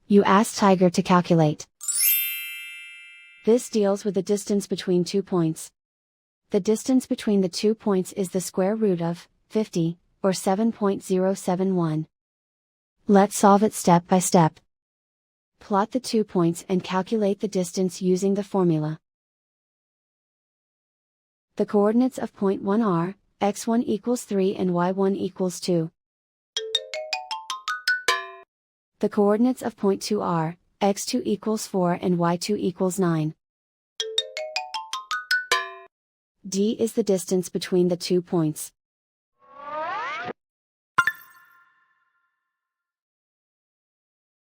You ask Tiger to calculate. This deals with the distance between 2 points. The distance between the 2 points is the square root of 50, or 7.071. Let's solve it step by step. Plot the 2 points and calculate the distance using the formula. The coordinates of point 1 are, x1 equals 3 and y1 equals 2. The coordinates of point 2 are, x2 equals 4 and y2 equals 9. D is the distance between the 2 points.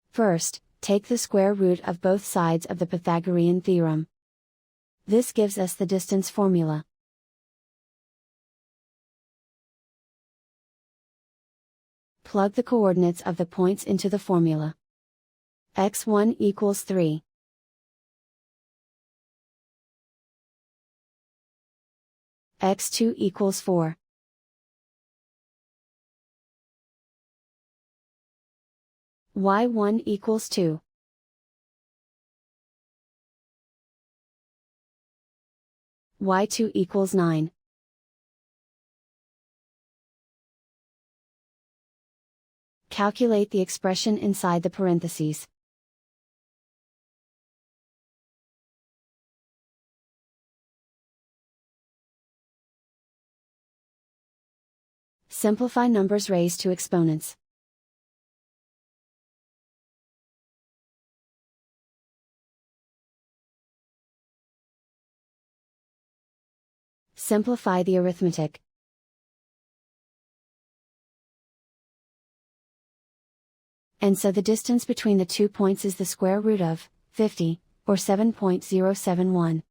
First, take the square root of both sides of the Pythagorean theorem. This gives us the distance formula. Plug the coordinates of the points into the formula. x1 equals 3. x2 equals 4. y1 equals 2. y2 equals 9. Calculate the expression inside the parentheses. Simplify numbers raised to exponents. Simplify the arithmetic. And so the distance between the 2 points is the square root of 50, or 7.071.